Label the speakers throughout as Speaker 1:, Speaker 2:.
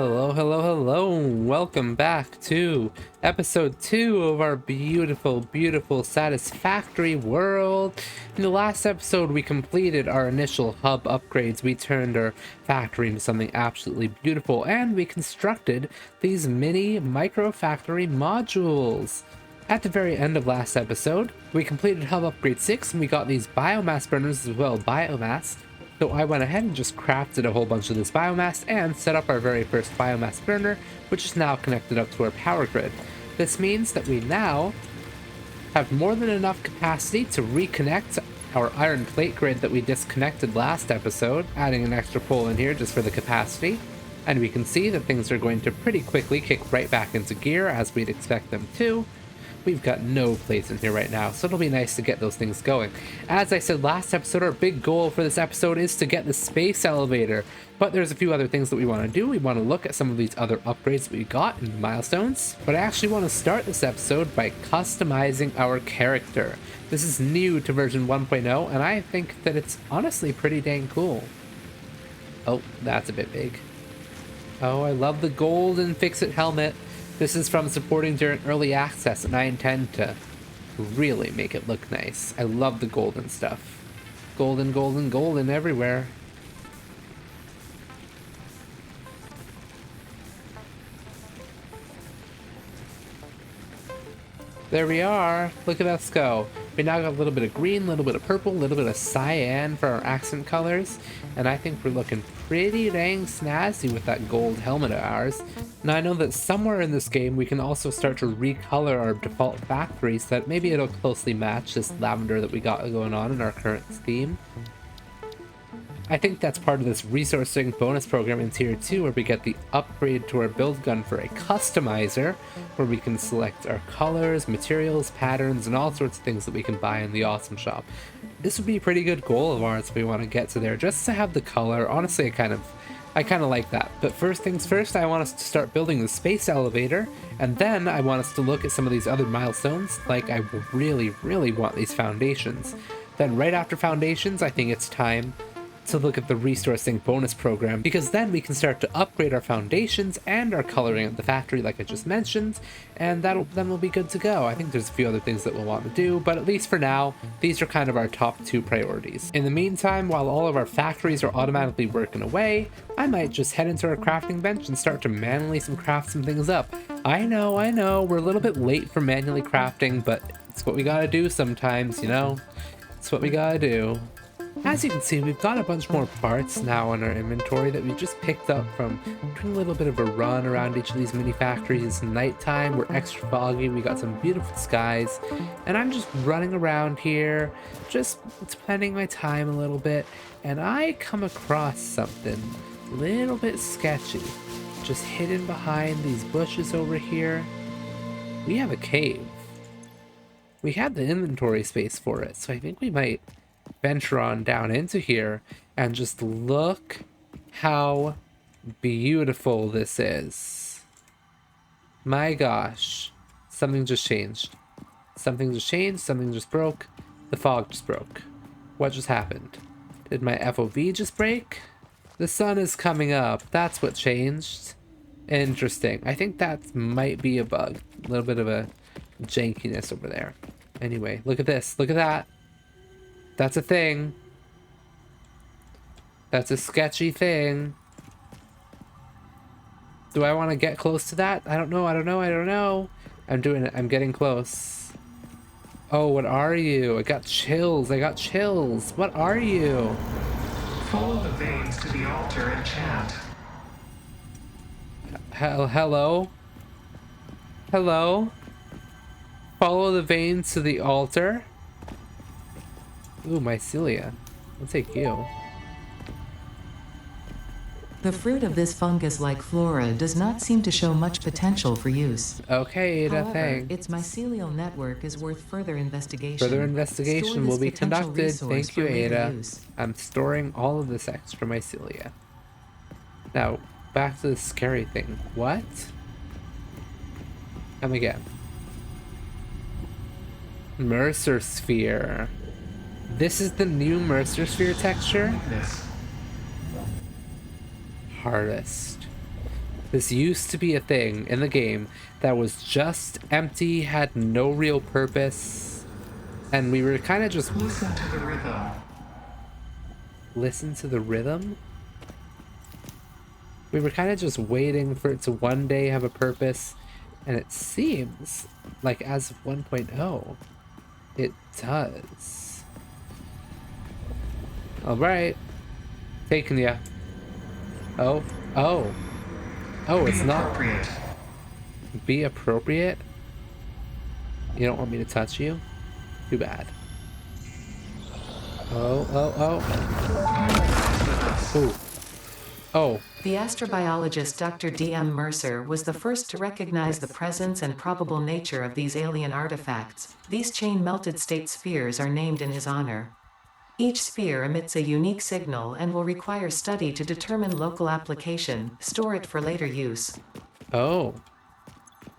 Speaker 1: Hello, hello, hello, and welcome back to episode 2 of our beautiful Satisfactory world. In the last episode, we completed our initial hub upgrades. We turned our factory into something absolutely beautiful, and we constructed these mini micro factory modules. At the very end of last episode, we completed hub upgrade 6, and we got these biomass burners as well, biomass. So I went ahead and just crafted a whole bunch of this biomass and set up our very first biomass burner, which is now connected up to our power grid. This means that we now have more than enough capacity to reconnect our iron plate grid that we disconnected last episode, adding an extra pole in here just for the capacity. And we can see that things are going to pretty quickly kick right back into gear as we'd expect them to. We've got no plates in here right now, so it'll be nice to get those things going. As I said last episode, our big goal for this episode is to get the space elevator, but there's a few other things that we want to do. We want to look at some of these other upgrades that we got in the milestones, but I actually want to start this episode by customizing our character. This is new to version 1.0, and I think that it's honestly pretty dang cool. Oh, that's a bit big. Oh, I love the golden fix-it helmet. This is from supporting during early access, and I intend to really make it look nice. I love the golden stuff. Golden, golden, golden everywhere. There we are. Look at us go. We now got a little bit of green, a little bit of purple, a little bit of cyan for our accent colors. And I think we're looking pretty dang snazzy with that gold helmet of ours. Now I know that somewhere in this game we can also start to recolor our default factory so that maybe it'll closely match this lavender that we got going on in our current theme. I think that's part of this resourcing bonus program in tier 2, where we get the upgrade to our build gun for a customizer, where we can select our colors, materials, patterns, and all sorts of things that we can buy in the awesome shop. This would be a pretty good goal of ours if we want to get to there, just to have the color. Honestly, I kind of like that. But first things first, I want us to start building the space elevator, and then I want us to look at some of these other milestones. Like, I really want these foundations. Then right after foundations, I think it's time to look at the resourcing bonus program, because then we can start to upgrade our foundations and our coloring of the factory like I just mentioned, and then we'll be good to go. I think there's a few other things that we'll want to do, but at least for now, these are kind of our top 2 priorities. In the meantime, while all of our factories are automatically working away, I might just head into our crafting bench and start to manually craft some things up. I know, we're a little bit late for manually crafting, but it's what we gotta do sometimes, you know? It's what we gotta do. As you can see, we've got a bunch more parts now in our inventory that we just picked up from doing a little bit of a run around each of these mini factories. It's nighttime, we're extra foggy, we got some beautiful skies, and I'm just running around here, just spending my time a little bit, and I come across something a little bit sketchy. Just hidden behind these bushes over here, we have a cave. We had the inventory space for it, so I think we might venture on down into here and just look how beautiful this is. My gosh, something just changed. Something just broke. The fog just broke. What just happened? Did my FOV just break? The sun is coming up. That's what changed. Interesting. I think that might be a bug. A little bit of a jankiness over there. Anyway, look at this. Look at that. That's a thing. That's a sketchy thing. Do I want to get close to that? I don't know. I'm doing it. I'm getting close. Oh, what are you? I got chills. What are you?
Speaker 2: Follow the veins to the altar and chant.
Speaker 1: Hello? Hello? Follow the veins to the altar? Ooh, mycelia. I'll take you.
Speaker 3: The fruit of this fungus-like flora does not seem to show much potential for use.
Speaker 1: Okay, Ada,
Speaker 3: However,
Speaker 1: thanks.
Speaker 3: its mycelial network is worth further investigation.
Speaker 1: Further investigation will be conducted. Thank you, Ada.
Speaker 3: Use.
Speaker 1: I'm storing all of this extra mycelia. Now, back to the scary thing. What? Come again. Mercer Sphere. This is the new Mercer Sphere texture?
Speaker 2: Weakness.
Speaker 1: Harvest. This used to be a thing in the game that was just empty, had no real purpose, and we were kind of just
Speaker 2: Listen to the rhythm.
Speaker 1: listen to the rhythm. We were kind of just waiting for it to one day have a purpose, and it seems like as of 1.0, it does. All right, taking ya. Oh, it's
Speaker 2: Be
Speaker 1: not.
Speaker 2: appropriate.
Speaker 1: Be appropriate? You don't want me to touch you? Too bad. Oh. Ooh. Oh,
Speaker 3: The astrobiologist Dr. D.M. Mercer was the first to recognize the presence and probable nature of these alien artifacts. These chain-melted state spheres are named in his honor. Each sphere emits a unique signal and will require study to determine local application, store it for later use.
Speaker 1: oh.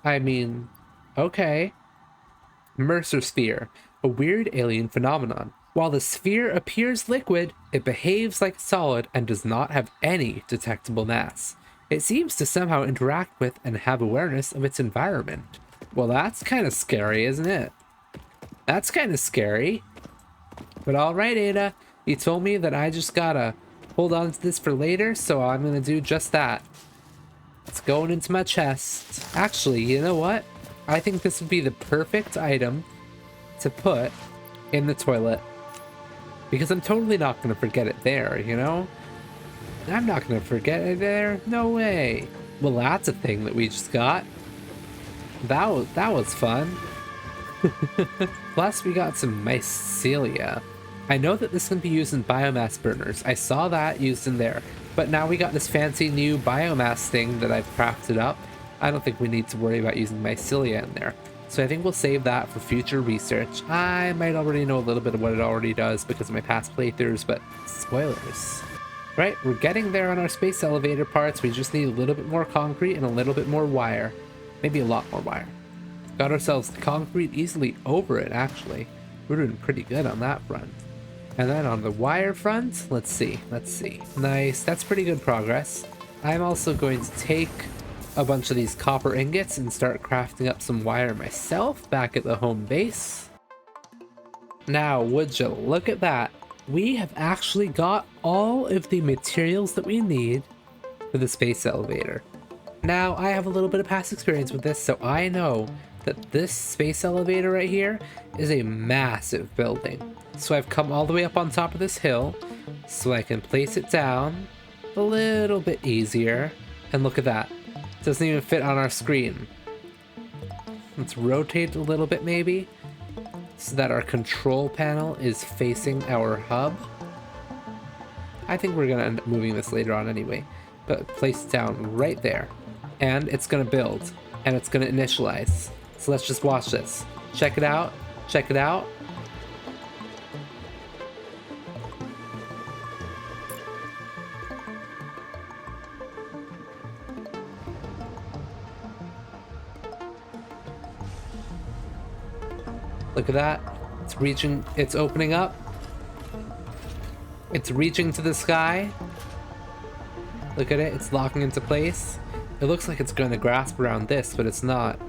Speaker 1: I mean, okay. Mercer sphere, a weird alien phenomenon. While the sphere appears liquid, it behaves like solid and does not have any detectable mass. It seems to somehow interact with and have awareness of its environment. Well, that's kind of scary, isn't it? That's kind of scary. But alright, Ada, you told me that I just gotta hold on to this for later, so I'm gonna do just that. It's going into my chest. Actually, you know what? I think this would be the perfect item to put in the toilet. Because I'm totally not going to forget it there, you know? I'm not going to forget it there. No way. Well, that's a thing that we just got. That was fun. Plus, we got some mycelia. I know that this can be used in biomass burners. I saw that used in there. But now we got this fancy new biomass thing that I've crafted up. I don't think we need to worry about using mycelia in there. So I think we'll save that for future research. I might already know a little bit of what it already does because of my past playthroughs, but spoilers. Right, we're getting there on our space elevator parts. We just need a little bit more concrete and a little bit more wire. Maybe a lot more wire. Got ourselves the concrete easily over it, actually. We're doing pretty good on that front. And then on the wire front, let's see. Nice, that's pretty good progress. I'm also going to take a bunch of these copper ingots and start crafting up some wire myself back at the home base. Now, would you look at that? We have actually got all of the materials that we need for the space elevator. Now, I have a little bit of past experience with this, so I know that this space elevator right here is a massive building. So I've come all the way up on top of this hill so I can place it down a little bit easier. And look at that. Doesn't even fit on our screen. Let's rotate a little bit maybe so that our control panel is facing our hub. I think we're gonna end up moving this later on anyway, but place it down right there. And it's gonna build and it's gonna initialize. So let's just watch this. Check it out. Check it out. Look at that. It's reaching, it's opening up. It's reaching to the sky. Look at it, it's locking into place. It looks like it's going to grasp around this, but it's not.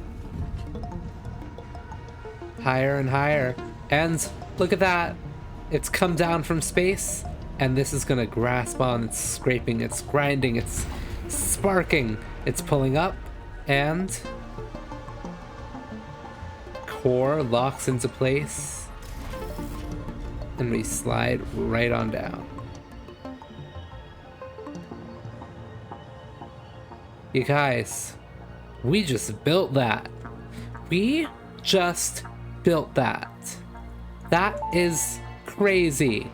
Speaker 1: Higher and higher. And look at that. It's come down from space, and this is going to grasp on. It's scraping, it's grinding, it's sparking. It's pulling up, and core locks into place, and we slide right on down. You guys, we just built that. We just built that. That is crazy.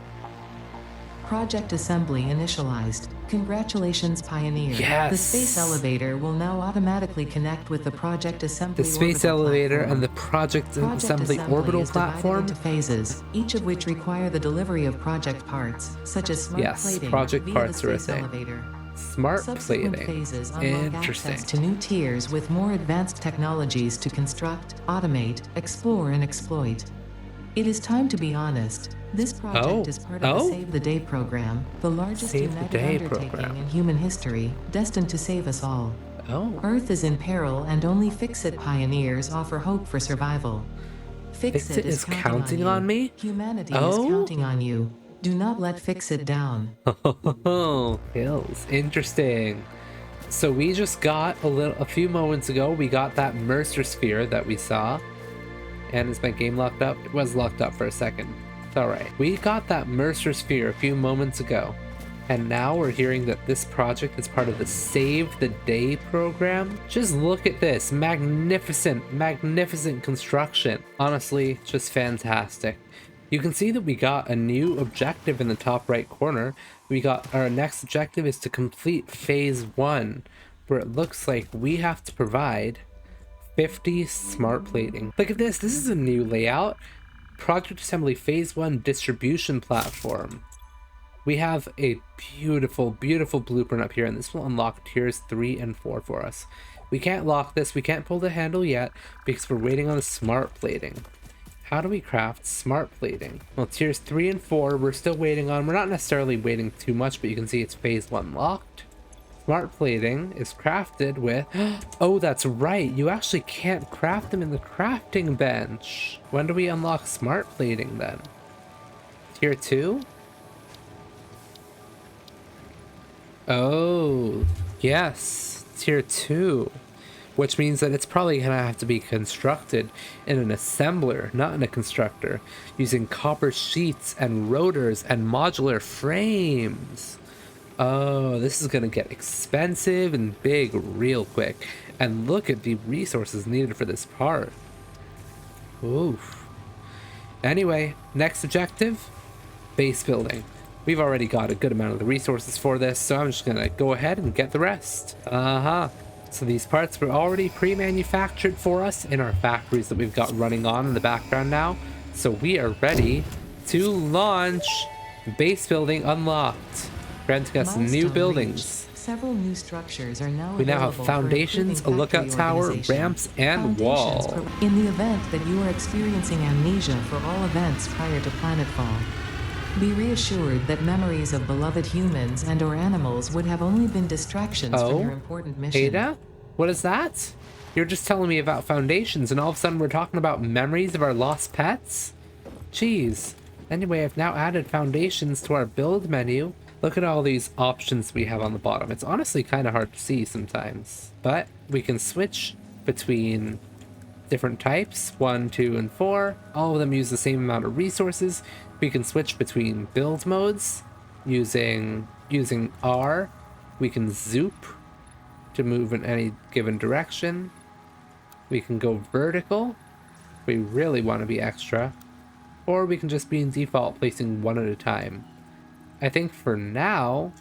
Speaker 3: Project assembly initialized. Congratulations, Pioneer.
Speaker 1: Yes.
Speaker 3: The space elevator will now automatically connect with the Project Assembly
Speaker 1: The space
Speaker 3: orbital
Speaker 1: elevator
Speaker 3: platform.
Speaker 1: and the Project Assembly orbital
Speaker 3: is divided
Speaker 1: platform.
Speaker 3: into phases, each of which require the delivery of project parts, such as smart
Speaker 1: Yes,
Speaker 3: plating
Speaker 1: project
Speaker 3: via
Speaker 1: parts
Speaker 3: the
Speaker 1: are a
Speaker 3: space
Speaker 1: thing.
Speaker 3: elevator.
Speaker 1: Smart
Speaker 3: Subsequent
Speaker 1: plating.
Speaker 3: phases unlock
Speaker 1: Interesting.
Speaker 3: access to new tiers with more advanced technologies to construct, automate, explore, and exploit. It is time to be honest. This project is part of the Save the Day program, the largest
Speaker 1: Save the
Speaker 3: united
Speaker 1: Day
Speaker 3: undertaking
Speaker 1: program.
Speaker 3: in human history, destined to save us all.
Speaker 1: Oh,
Speaker 3: Earth is in peril and only Fix-It pioneers offer hope for survival. Fix-It
Speaker 1: Fix-It
Speaker 3: is
Speaker 1: is
Speaker 3: counting
Speaker 1: counting
Speaker 3: on
Speaker 1: on
Speaker 3: you.
Speaker 1: me?
Speaker 3: Humanity is
Speaker 1: Oh?
Speaker 3: counting on you. Do not let Fix-It down.
Speaker 1: Oh, hills. Interesting. So we just got a few moments ago, we got that Mercer sphere that we saw. And is my game locked up? It was locked up for a second. It's alright. We got that Mercer sphere a few moments ago. And now we're hearing that this project is part of the Save the Day program. Just look at this. Magnificent, magnificent construction. Honestly, just fantastic. You can see that we got a new objective in the top right corner. We got our next objective is to complete phase 1, where it looks like we have to provide 50 smart plating. Look at this. This is a new layout. Project Assembly Phase 1 distribution platform. We have a beautiful, beautiful blueprint up here, and this will unlock tiers 3 and 4 for us. We can't lock this. We can't pull the handle yet because we're waiting on the smart plating. How do we craft smart plating? Well, tiers 3 and 4 we're still waiting on. We're not necessarily waiting too much, but you can see it's phase 1 locked. Smart plating is crafted with... Oh, that's right. You actually can't craft them in the crafting bench. When do we unlock smart plating then? Tier 2? Oh, yes. Tier 2. Which means that it's probably going to have to be constructed in an assembler, not in a constructor, using copper sheets and rotors and modular frames. Oh, this is going to get expensive and big real quick. And look at the resources needed for this part. Oof. Anyway, next objective, base building. We've already got a good amount of the resources for this, so I'm just going to go ahead and get the rest. So these parts were already pre-manufactured for us in our factories that we've got running on in the background now. So we are ready to launch. Base building unlocked. Granting us new buildings.
Speaker 3: Several new structures are now
Speaker 1: We now have foundations, a lookout tower, ramps, and wall.
Speaker 3: In the event that you are experiencing amnesia for all events prior to planetfall, be reassured that memories of beloved humans and or animals would have only been distractions from your important mission.
Speaker 1: Ada? What is that? You're just telling me about foundations and all of a sudden we're talking about memories of our lost pets? Jeez. Anyway, I've now added foundations to our build menu. Look at all these options we have on the bottom. It's honestly kind of hard to see sometimes. But we can switch between different types, 1, 2, and 4. All of them use the same amount of resources. We can switch between build modes using R. We can zoop to move in any given direction. We can go vertical if we really want to be extra. Or we can just be in default, placing one at a time. I think for now,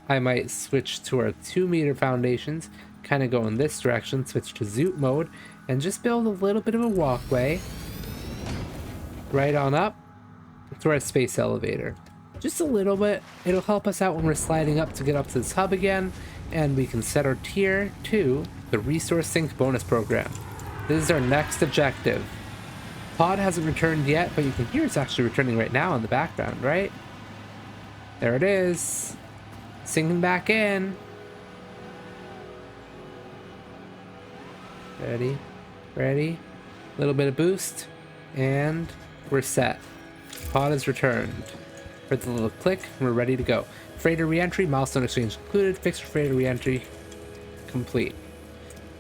Speaker 1: I might switch to our 2-meter foundations, kind of go in this direction, switch to zoop mode, and just build a little bit of a walkway right on up to our space elevator. Just a little bit. It'll help us out when we're sliding up to get up to this hub again, and we can set our tier to the Resource Sync bonus program. This is our next objective. Pod hasn't returned yet, but you can hear it's actually returning right now in the background, right? There it is. Sinking back in. Ready? Ready? A little bit of boost. And we're set. Pod is returned. With a little click, we're ready to go. Freighter reentry, milestone exchange included. Fixed freighter reentry complete.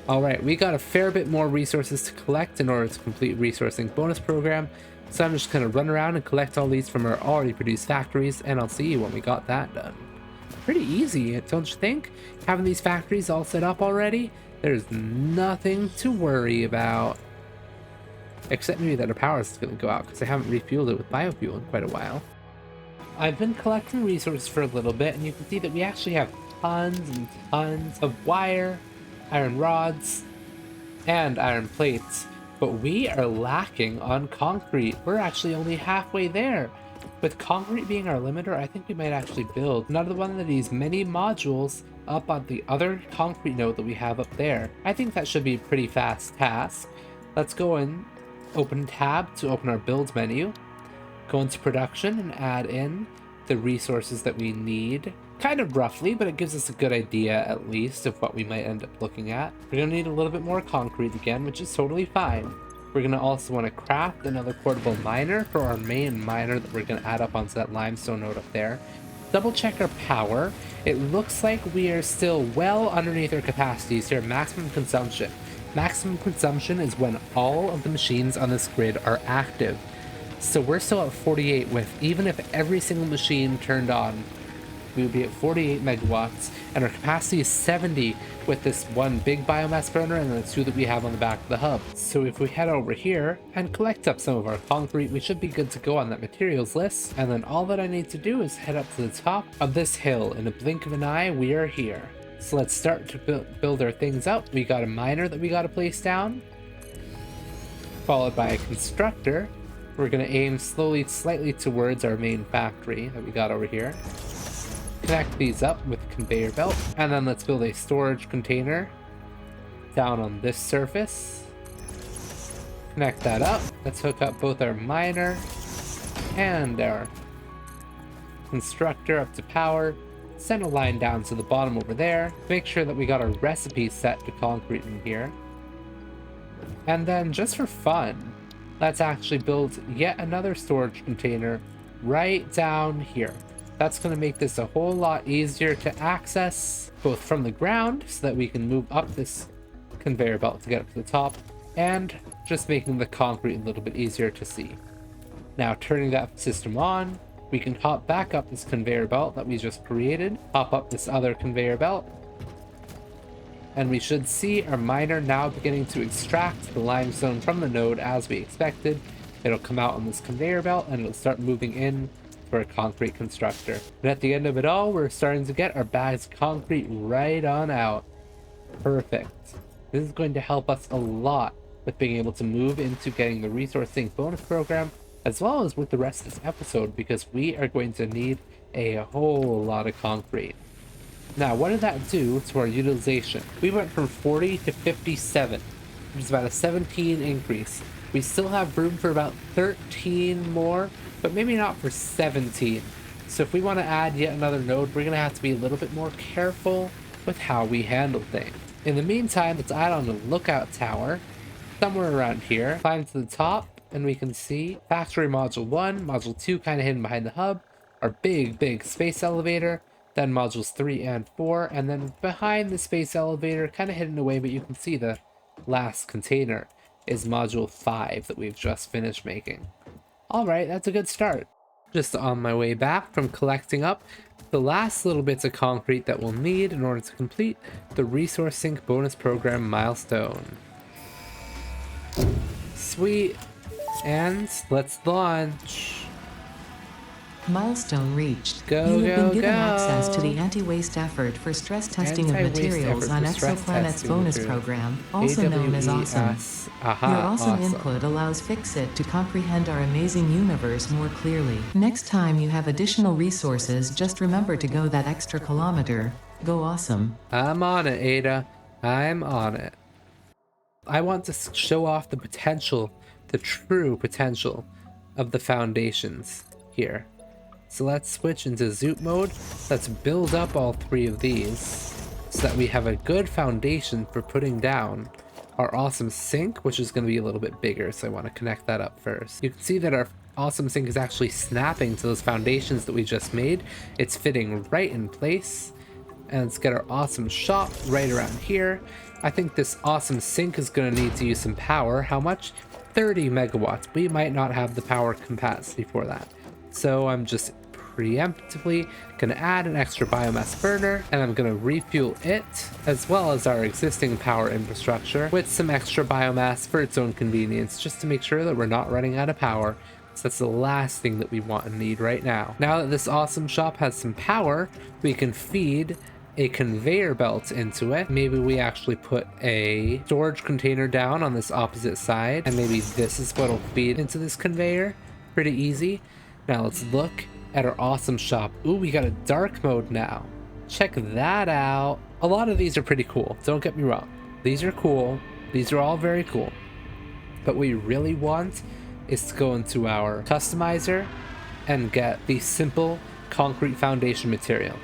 Speaker 1: Alright, we got a fair bit more resources to collect in order to complete Resourcing bonus program. So I'm just going to run around and collect all these from our already produced factories, and I'll see you when we got that done. Pretty easy, don't you think? Having these factories all set up already, there's nothing to worry about. Except maybe that our power is going to go out, because I haven't refueled it with biofuel in quite a while. I've been collecting resources for a little bit, and you can see that we actually have tons and tons of wire, iron rods, and iron plates. But we are lacking on concrete. We're actually only halfway there. With concrete being our limiter, I think we might actually build another one of these mini modules up on the other concrete node that we have up there. I think that should be a pretty fast task. Let's go in, open tab to open our build menu, go into production and add in the resources that we need kind of roughly, but it gives us a good idea at least of what we might end up looking at. We're gonna need a little bit more concrete again, which is totally fine. We're gonna also want to craft another portable miner for our main miner that we're gonna add up onto that limestone node up there. Double check our power. It looks like we are still well underneath our capacities here. Maximum consumption. Maximum consumption is when all of the machines on this grid are active. So we're still at 48 with, even if every single machine turned on, we would be at 48 megawatts, and our capacity is 70 with this one big biomass burner and the two that we have on the back of the hub. So if we head over here and collect up some of our concrete, we should be good to go on that materials list. And then all that I need to do is head up to the top of this hill. In a blink of an eye, we are here. So let's start to build our things up. We got a miner that we got to place down, followed by a constructor. We're going to aim slightly towards our main factory that we got over here. Connect these up with a conveyor belt, and then let's build a storage container down on this surface. Connect that up. Let's hook up both our miner and our constructor up to power. Send a line down to the bottom over there. Make sure that we got our recipe set to concrete in here. And then just for fun, let's actually build yet another storage container right down here. That's going to make this a whole lot easier to access, both from the ground so that we can move up this conveyor belt to get up to the top, and just making the concrete a little bit easier to see. Now turning that system on, we can hop back up this conveyor belt that we just created, hop up this other conveyor belt, and we should see our miner now beginning to extract the limestone from the node as we expected. It'll come out on this conveyor belt and it'll start moving in for a concrete constructor. And at the end of it all, we're starting to get our bags of concrete right on out. Perfect. This is going to help us a lot with being able to move into getting the resource sync bonus program, as well as with the rest of this episode, because we are going to need a whole lot of concrete. Now, what did that do to our utilization? We went from 40 to 57, which is about a 17 increase. We still have room for about 13 more, but maybe not for 17. So if we want to add yet another node, we're going to have to be a little bit more careful with how we handle things. In the meantime, let's add on a lookout tower somewhere around here. Climb to the top, and we can see factory module 1, module 2 kind of hidden behind the hub, our big space elevator, then modules 3 and 4, and then behind the space elevator, kind of hidden away, but you can see the last container is module 5 that we've just finished making. Alright, that's a good start. Just on my way back from collecting up the last little bits of concrete that we'll need in order to complete the resource sync bonus program milestone. Sweet. And let's launch.
Speaker 3: Milestone reached.
Speaker 1: Go,
Speaker 3: you have
Speaker 1: go,
Speaker 3: been given
Speaker 1: go.
Speaker 3: access to the anti-waste effort for stress testing of
Speaker 1: Anti-waste
Speaker 3: materials
Speaker 1: effort
Speaker 3: on
Speaker 1: for stress
Speaker 3: Exoplanet's
Speaker 1: testing
Speaker 3: bonus
Speaker 1: materials.
Speaker 3: program, also known as Awesome.
Speaker 1: AWES. Aha,
Speaker 3: Your awesome
Speaker 1: awesome.
Speaker 3: input allows Fixit to comprehend our amazing universe more clearly. Next time you have additional resources, just remember to go that extra kilometer. Go awesome.
Speaker 1: I'm on it, Ada. I'm on it. I want to show off the potential, the true potential of the foundations here. So let's switch into Zoot mode. Let's build up all 3 of these so that we have a good foundation for putting down our awesome sink, which is going to be a little bit bigger, so I want to connect that up first. You can see that our awesome sink is actually snapping to those foundations that we just made. It's fitting right in place. And let's get our awesome shop right around here. I think this awesome sink is going to need to use some power. How much? 30 megawatts. We might not have the power capacity for that. So I'm just preemptively going to add an extra biomass burner, and I'm going to refuel it as well as our existing power infrastructure with some extra biomass for its own convenience, just to make sure that we're not running out of power. So that's the last thing that we want and need right now. Now that this awesome shop has some power, we can feed a conveyor belt into it. Maybe we actually put a storage container down on this opposite side, and maybe this is what'll feed into this conveyor. Pretty easy. Now let's look at our awesome shop. Ooh, we got a dark mode now. Check that out. A lot of these are pretty cool. Don't get me wrong. These are cool. These are all very cool. But what we really want is to go into our customizer and get the simple concrete foundation material.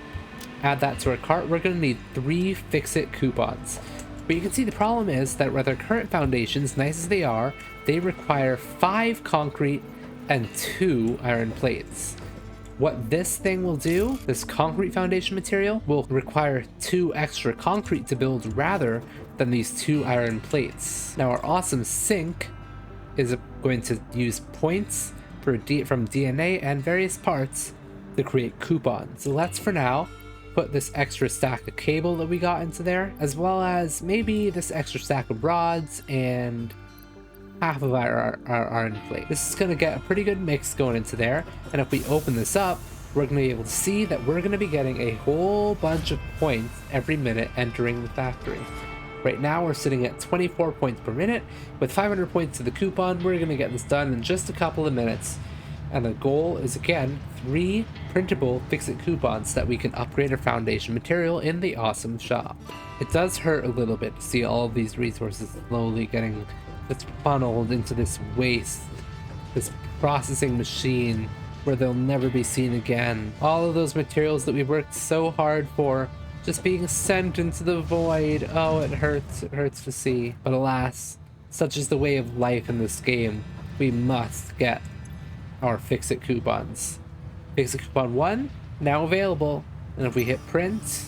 Speaker 1: add that to our cart, we're going to need 3 fix-it coupons. But you can see the problem is that with our current foundations, nice as they are, they require 5 concrete and 2 iron plates. What this thing will do, this concrete foundation material, will require 2 extra concrete to build rather than these 2 iron plates. Now our awesome sink is going to use points from DNA and various parts to create coupons. So let's for now put this extra stack of cable that we got into there, as well as maybe this extra stack of rods and half of our iron plate. This is going to get a pretty good mix going into there, and if we open this up, we're going to be able to see that we're going to be getting a whole bunch of points every minute entering the factory. Right now we're sitting at 24 points per minute. With 500 points to the coupon, we're going to get this done in just a couple of minutes. And the goal is, again, 3 printable fix-it coupons that we can upgrade our foundation material in the awesome shop. It does hurt a little bit to see all of these resources slowly getting just funneled into this waste, this processing machine where they'll never be seen again. All of those materials that we worked so hard for just being sent into the void. Oh, it hurts to see. But alas, such is the way of life in this game. We must get our fix-it coupons. Fix-it coupon 1 now available, and if we hit print,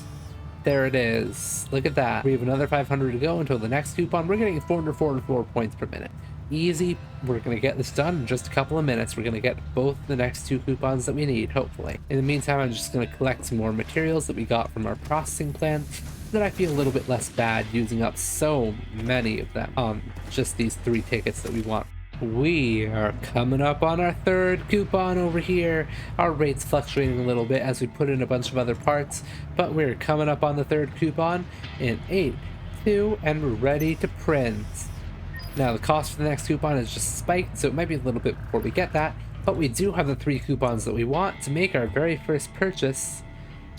Speaker 1: there it is. Look at that. We have another 500 to go until the next coupon. We're getting 444 points per minute. Easy. We're gonna get this done in just a couple of minutes. We're gonna get both the next 2 coupons that we need, hopefully. In the meantime, I'm just gonna collect some more materials that we got from our processing plant so that I feel a little bit less bad using up so many of them on just these 3 tickets that we want. We are coming up on our 3rd coupon over here. Our rate's fluctuating a little bit as we put in a bunch of other parts, but we're coming up on the 3rd coupon in 8, 2, and we're ready to print. Now the cost for the next coupon is just spiked, so it might be a little bit before we get that, but we do have the 3 coupons that we want to make our very first purchase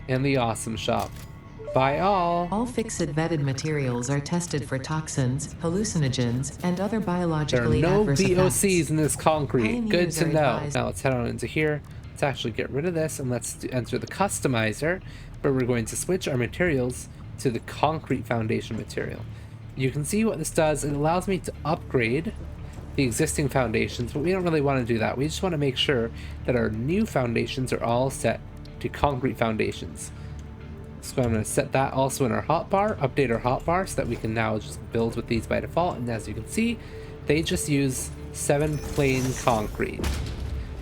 Speaker 1: in the awesome shop. Buy all.
Speaker 3: All fix-it vetted materials are tested for toxins, hallucinogens, and other
Speaker 1: There are
Speaker 3: biologically
Speaker 1: no
Speaker 3: adverse
Speaker 1: VOCs
Speaker 3: effects.
Speaker 1: in this concrete. Good
Speaker 3: Pioneers
Speaker 1: to
Speaker 3: are
Speaker 1: know.
Speaker 3: advised-
Speaker 1: Now let's head on into here. Let's actually get rid of this and let's enter the customizer, where we're going to switch our materials to the concrete foundation material. You can see what this does. It allows me to upgrade the existing foundations, but we don't really want to do that. We just want to make sure that our new foundations are all set to concrete foundations. So I'm going to set that also in our hotbar, update our hotbar so that we can now just build with these by default. And as you can see, they just use 7 plain concrete.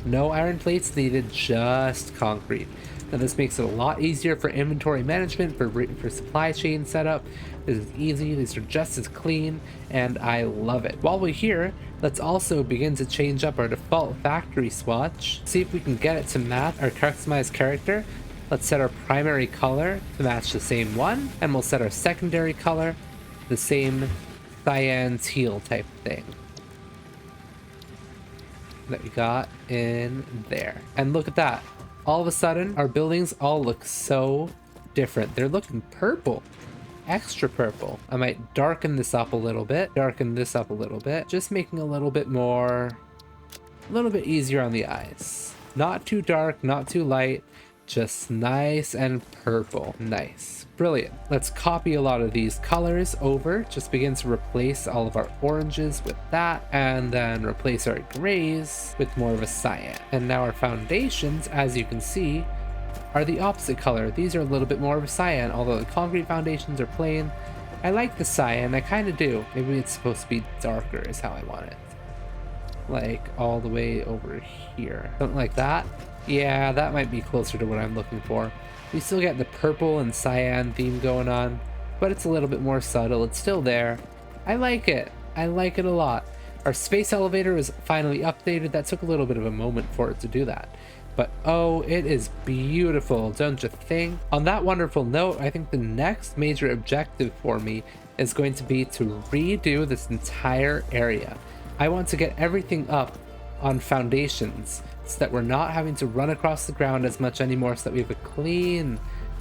Speaker 1: No iron plates needed, just concrete. Now this makes it a lot easier for inventory management, for supply chain setup. This is easy, these are just as clean, and I love it. While we're here, let's also begin to change up our default factory swatch. See if we can get it to match our customized character. Let's set our primary color to match the same one, and we'll set our secondary color the same cyan teal type thing that we got in there. And look at that. All of a sudden, our buildings all look so different. They're looking purple. Extra purple. I might darken this up a little bit. Just making a little bit easier on the eyes. Not too dark, not too light. Just nice and purple. Nice. Brilliant. Let's copy a lot of these colors over. Just begin to replace all of our oranges with that, and then replace our grays with more of a cyan. And now our foundations, as you can see, are the opposite color. These are a little bit more of a cyan, although the concrete foundations are plain. I like the cyan, I kind of do. Maybe it's supposed to be darker is how I want it. Like all the way over here. Something like that. Yeah, that might be closer to what I'm looking for. We still get the purple and cyan theme going on, but it's a little bit more subtle. It's still there. I like it. I like it a lot. Our space elevator is finally updated. That took a little bit of a moment for it to do that. But oh, it is beautiful, don't you think? On that wonderful note, I think the next major objective for me is going to be to redo this entire area. I want to get everything up on foundations so that we're not having to run across the ground as much anymore, so that we have a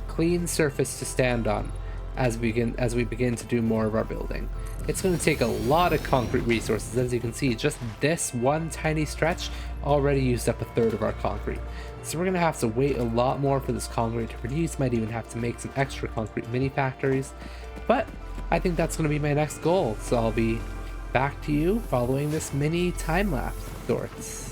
Speaker 1: clean surface to stand on. as we begin to do more of our building. It's going to take a lot of concrete resources. As you can see, just this one tiny stretch already used up a third of our concrete. So we're going to have to wait a lot more for this concrete to produce. Might even have to make some extra concrete mini factories. But I think that's going to be my next goal. So I'll be back to you following this mini time-lapse of sorts.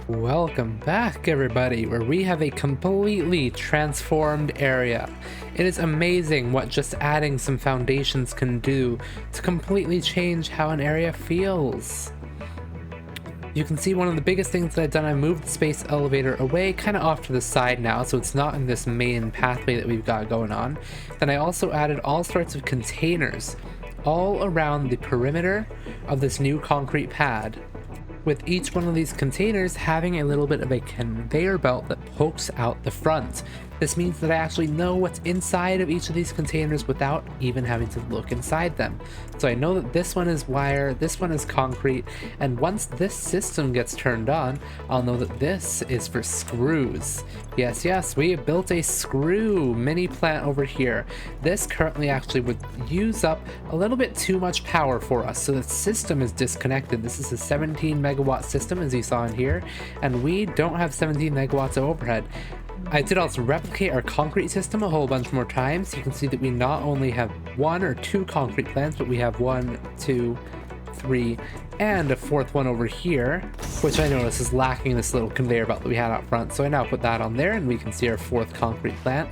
Speaker 1: Welcome back, everybody, where we have a completely transformed area. It is amazing what just adding some foundations can do to completely change how an area feels. You can see one of the biggest things that I've done, I moved the space elevator away kind of off to the side now, so it's not in this main pathway that we've got going on. Then I also added all sorts of containers all around the perimeter of this new concrete pad, with each one of these containers having a little bit of a conveyor belt that pokes out the front. This means that I actually know what's inside of each of these containers without even having to look inside them. So I know that this one is wire, this one is concrete, and once this system gets turned on, I'll know that this is for screws. Yes, we have built a screw mini plant over here. This currently actually would use up a little bit too much power for us, so the system is disconnected. This is a 17 megawatt system, as you saw in here, and we don't have 17 megawatts of overhead. I did also replicate our concrete system a whole bunch more times. You can see that we not only have 1 or 2 concrete plants, but we have 1, 2, 3, and a 4th one over here, which I notice is lacking this little conveyor belt that we had out front. So I now put that on there and we can see our 4th concrete plant.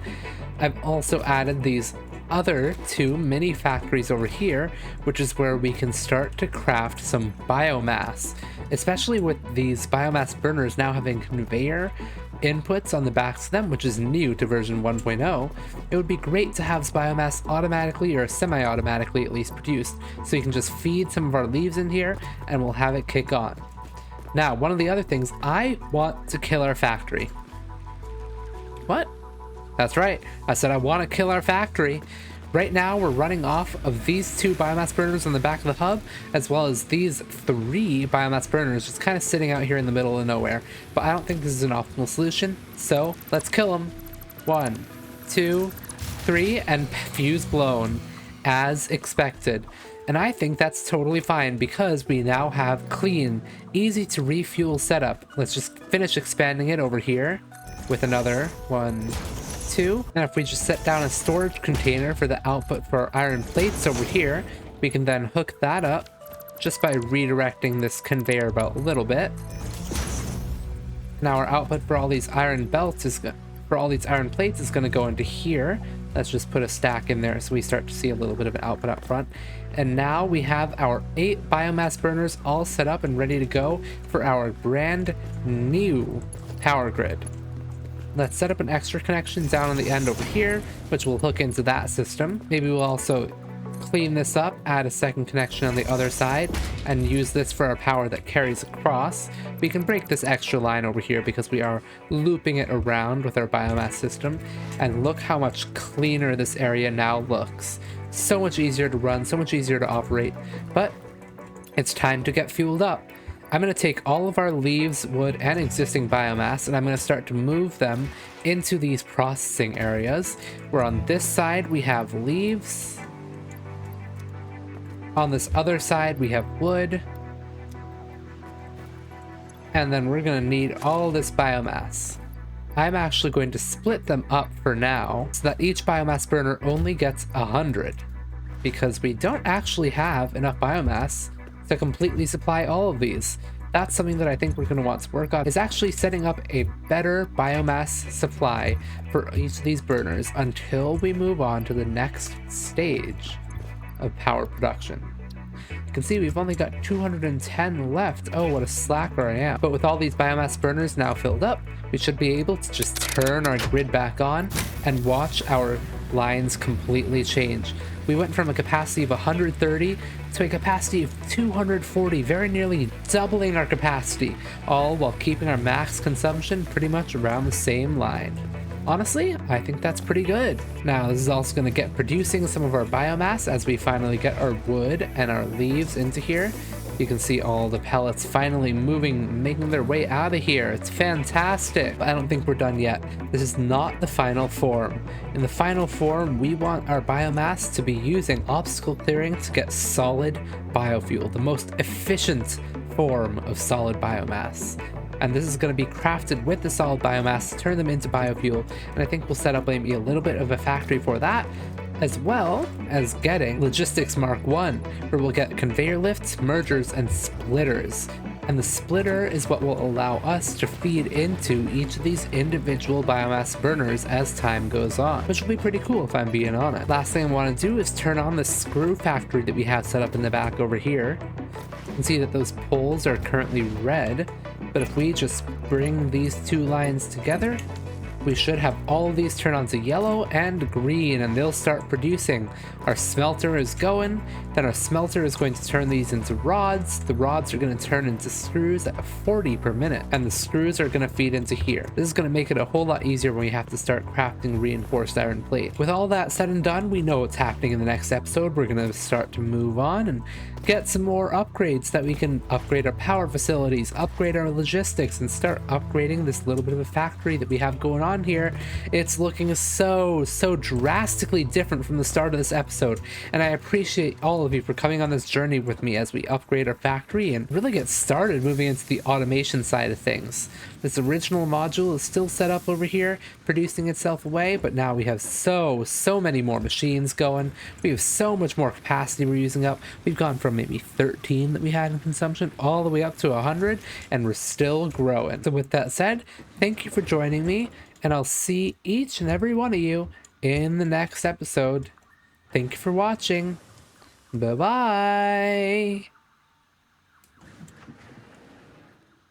Speaker 1: I've also added these other 2 mini factories over here, which is where we can start to craft some biomass, especially with these biomass burners now having conveyor inputs on the backs of them, which is new to version 1.0. It would be great to have biomass automatically or semi-automatically at least produced, so you can just feed some of our leaves in here and we'll have it kick on. Now, one of the other things, I want to kill our factory. What? That's right, I said I want to kill our factory. Right now we're running off of these 2 biomass burners on the back of the hub, as well as these 3 biomass burners just kind of sitting out here in the middle of nowhere. But I don't think this is an optimal solution, so let's kill them. 1, 2, 3, and fuse blown, as expected. And I think that's totally fine because we now have clean, easy to refuel setup. Let's just finish expanding it over here. with another 1, 2. And if we just set down a storage container for the output for our iron plates over here, we can then hook that up just by redirecting this conveyor belt a little bit. Now our output for all these iron belts is for all these iron plates is going to go into here. Let's just put a stack in there so we start to see a little bit of an output up front. And now we have our 8 biomass burners all set up and ready to go for our brand new power grid. Let's set up an extra connection down on the end over here, which will hook into that system. Maybe we'll also clean this up, add a second connection on the other side, and use this for our power that carries across. We can break this extra line over here because we are looping it around with our biomass system. And look how much cleaner this area now looks. So much easier to run, so much easier to operate. But it's time to get fueled up. I'm going to take all of our leaves, wood, and existing biomass, and I'm going to start to move them into these processing areas, where on this side we have leaves. On this other side we have wood. And then we're going to need all this biomass. I'm actually going to split them up for now, so that each biomass burner only gets 100, because we don't actually have enough biomass to completely supply all of these. That's something that I think we're going to want to work on, is actually setting up a better biomass supply for each of these burners until we move on to the next stage of power production. You can see we've only got 210 left. Oh, what a slacker I am. But with all these biomass burners now filled up, we should be able to just turn our grid back on and watch our lines completely change. We went from a capacity of 130 to a capacity of 240, very nearly doubling our capacity, all while keeping our max consumption pretty much around the same line. Honestly, I think that's pretty good. Now, this is also going to get producing some of our biomass as we finally get our wood and our leaves into here. You can see all the pellets finally moving, making their way out of here. It's fantastic. But I don't think we're done yet. This is not the final form. In the final form, we want our biomass to be using obstacle clearing to get solid biofuel, the most efficient form of solid biomass. And this is going to be crafted with the solid biomass to turn them into biofuel. And I think we'll set up maybe a little bit of a factory for that, as well as getting Logistics Mark 1, where we'll get conveyor lifts, mergers, and splitters. And the splitter is what will allow us to feed into each of these individual biomass burners as time goes on, which will be pretty cool if I'm being honest. Last thing I want to do is turn on the screw factory that we have set up in the back over here. You can see that those poles are currently red, but if we just bring these two lines together, we should have all of these turn onto yellow and green, and they'll start producing. Our smelter is going, then our smelter is going to turn these into rods. The rods are going to turn into screws at 40 per minute, and the screws are going to feed into here. This is going to make it a whole lot easier when we have to start crafting reinforced iron plate. With all that said and done, we know what's happening in the next episode. We're going to start to move on and get some more upgrades that we can upgrade our power facilities, upgrade our logistics, and start upgrading this little bit of a factory that we have going on here. It's looking so drastically different from the start of this episode, and I appreciate all of you for coming on this journey with me as we upgrade our factory and really get started moving into the automation side of things. This original module is still set up over here, producing itself away, but now we have so many more machines going. We have so much more capacity we're using up. We've gone from maybe 13 that we had in consumption all the way up to 100, and we're still growing. So with that said, thank you for joining me, and I'll see each and every one of you in the next episode. Thank you for watching. Bye-bye.